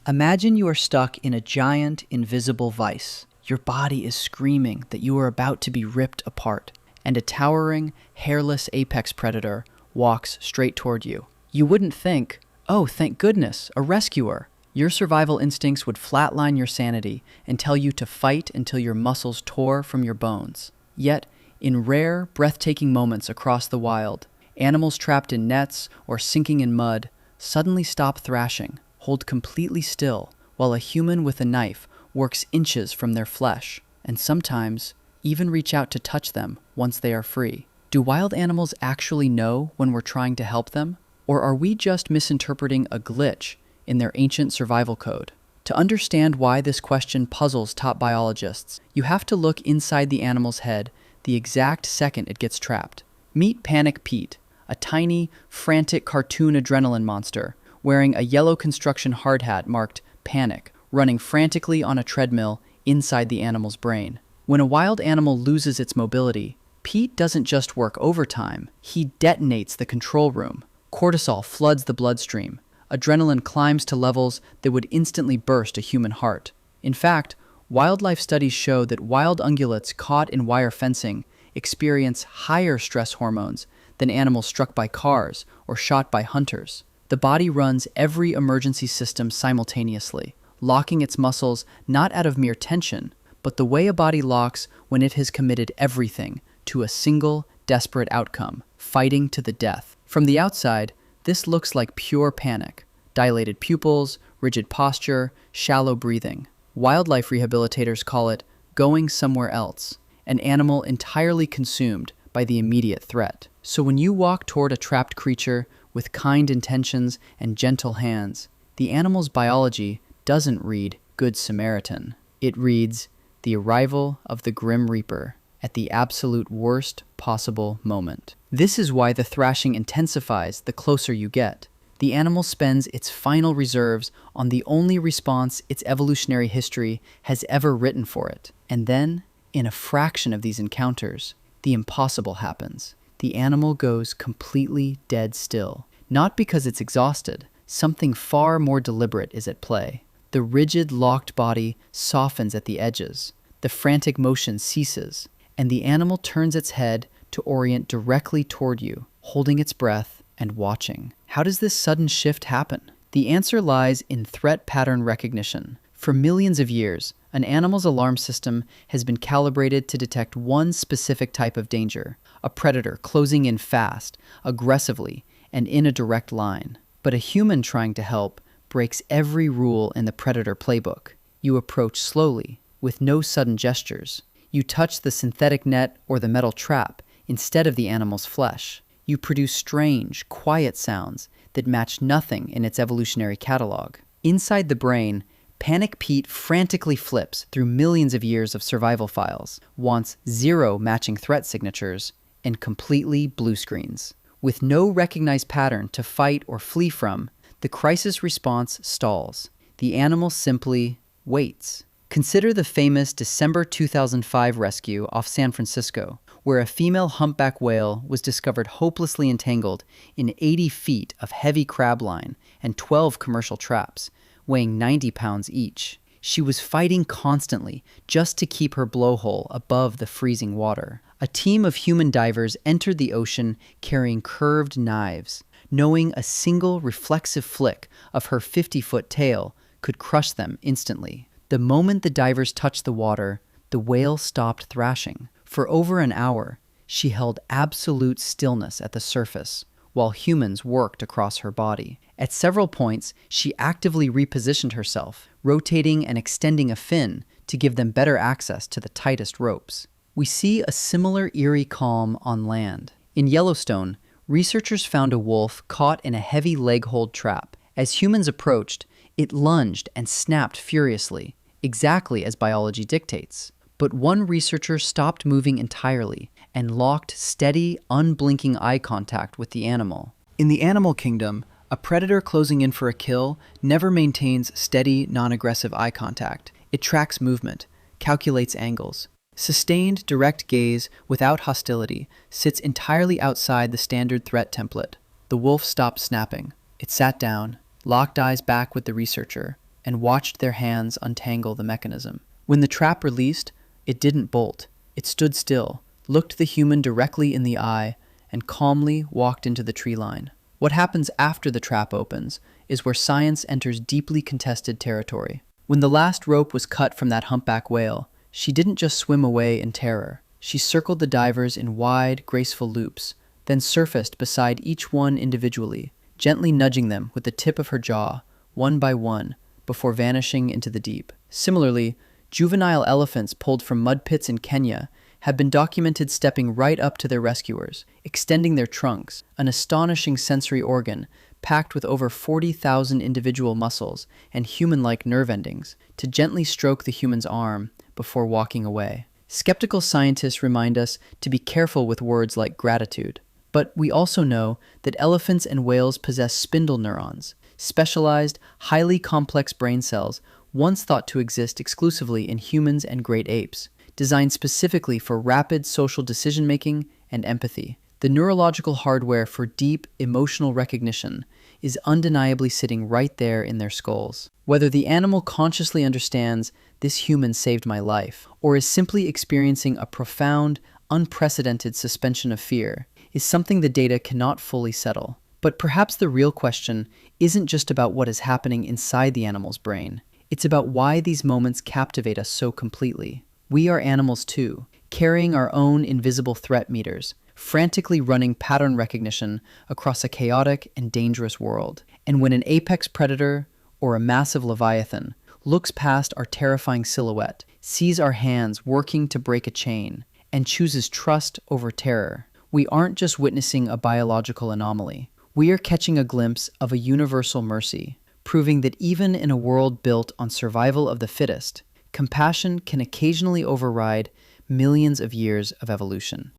Imagine you are stuck in a giant, invisible vice. Your body is screaming that you are about to be ripped apart, and a towering, hairless apex predator walks straight toward you. You wouldn't think, "Oh, thank goodness, a rescuer." Your survival instincts would flatline your sanity and tell you to fight until your muscles tore from your bones. Yet, in rare, breathtaking moments across the wild, animals trapped in nets or sinking in mud suddenly stop thrashing, hold completely still, while a human with a knife works inches from their flesh, and sometimes even reach out to touch them once they are free. Do wild animals actually know when we're trying to help them? Or are we just misinterpreting a glitch in their ancient survival code? To understand why this question puzzles top biologists, you have to look inside the animal's head the exact second it gets trapped. Meet Panic Pete, a tiny, frantic cartoon adrenaline monster wearing a yellow construction hard hat marked Panic, running frantically on a treadmill inside the animal's brain. When a wild animal loses its mobility, Pete doesn't just work overtime, he detonates the control room. Cortisol floods the bloodstream. Adrenaline climbs to levels that would instantly burst a human heart. In fact, wildlife studies show that wild ungulates caught in wire fencing experience higher stress hormones than animals struck by cars or shot by hunters. The body runs every emergency system simultaneously, locking its muscles not out of mere tension, but the way a body locks when it has committed everything to a single, desperate outcome, fighting to the death. From the outside, this looks like pure panic. Dilated pupils, rigid posture, shallow breathing. Wildlife rehabilitators call it going somewhere else, an animal entirely consumed by the immediate threat. So when you walk toward a trapped creature with kind intentions and gentle hands, the animal's biology doesn't read Good Samaritan. It reads the arrival of the Grim Reaper at the absolute worst possible moment. This is why the thrashing intensifies the closer you get. The animal spends its final reserves on the only response its evolutionary history has ever written for it. And then, in a fraction of these encounters, the impossible happens. The animal goes completely dead still. Not because it's exhausted, something far more deliberate is at play. The rigid, locked body softens at the edges. The frantic motion ceases, and the animal turns its head to orient directly toward you, holding its breath and watching. How does this sudden shift happen? The answer lies in threat pattern recognition. For millions of years, an animal's alarm system has been calibrated to detect one specific type of danger, a predator closing in fast, aggressively, and in a direct line. But a human trying to help breaks every rule in the predator playbook. You approach slowly, with no sudden gestures. You touch the synthetic net or the metal trap instead of the animal's flesh. You produce strange, quiet sounds that match nothing in its evolutionary catalog. Inside the brain, Panic Pete frantically flips through millions of years of survival files, wants 0 matching threat signatures, and completely blue screens. With no recognized pattern to fight or flee from, the crisis response stalls. The animal simply waits. Consider the famous December 2005 rescue off San Francisco, where a female humpback whale was discovered hopelessly entangled in 80 feet of heavy crab line and 12 commercial traps, weighing 90 pounds each. She was fighting constantly just to keep her blowhole above the freezing water. A team of human divers entered the ocean carrying curved knives, knowing a single reflexive flick of her 50-foot tail could crush them instantly. The moment the divers touched the water, the whale stopped thrashing. For over an hour, she held absolute stillness at the surface, while humans worked across her body. At several points, she actively repositioned herself, rotating and extending a fin to give them better access to the tightest ropes. We see a similar eerie calm on land. In Yellowstone, researchers found a wolf caught in a heavy leg-hold trap. As humans approached, it lunged and snapped furiously, exactly as biology dictates. But one researcher stopped moving entirely and locked steady, unblinking eye contact with the animal. In the animal kingdom, a predator closing in for a kill never maintains steady, non-aggressive eye contact. It tracks movement, calculates angles. Sustained, direct gaze without hostility sits entirely outside the standard threat template. The wolf stopped snapping. It sat down, locked eyes back with the researcher, and watched their hands untangle the mechanism. When the trap released, it didn't bolt. It stood still, looked the human directly in the eye, and calmly walked into the tree line. What happens after the trap opens is where science enters deeply contested territory. When the last rope was cut from that humpback whale, she didn't just swim away in terror. She circled the divers in wide, graceful loops, then surfaced beside each one individually, gently nudging them with the tip of her jaw, one by one, before vanishing into the deep. Similarly, juvenile elephants pulled from mud pits in Kenya have been documented stepping right up to their rescuers, extending their trunks, an astonishing sensory organ packed with over 40,000 individual muscles and human-like nerve endings, to gently stroke the human's arm before walking away. Skeptical scientists remind us to be careful with words like gratitude. But we also know that elephants and whales possess spindle neurons, specialized, highly complex brain cells once thought to exist exclusively in humans and great apes, designed specifically for rapid social decision-making and empathy. The neurological hardware for deep, emotional recognition is undeniably sitting right there in their skulls. Whether the animal consciously understands "this human saved my life," or is simply experiencing a profound, unprecedented suspension of fear, is something the data cannot fully settle. But perhaps the real question isn't just about what is happening inside the animal's brain. It's about why these moments captivate us so completely. We are animals too, carrying our own invisible threat meters, frantically running pattern recognition across a chaotic and dangerous world. And when an apex predator or a massive leviathan looks past our terrifying silhouette, sees our hands working to break a chain, and chooses trust over terror, we aren't just witnessing a biological anomaly. We are catching a glimpse of a universal mercy, proving that even in a world built on survival of the fittest, compassion can occasionally override millions of years of evolution.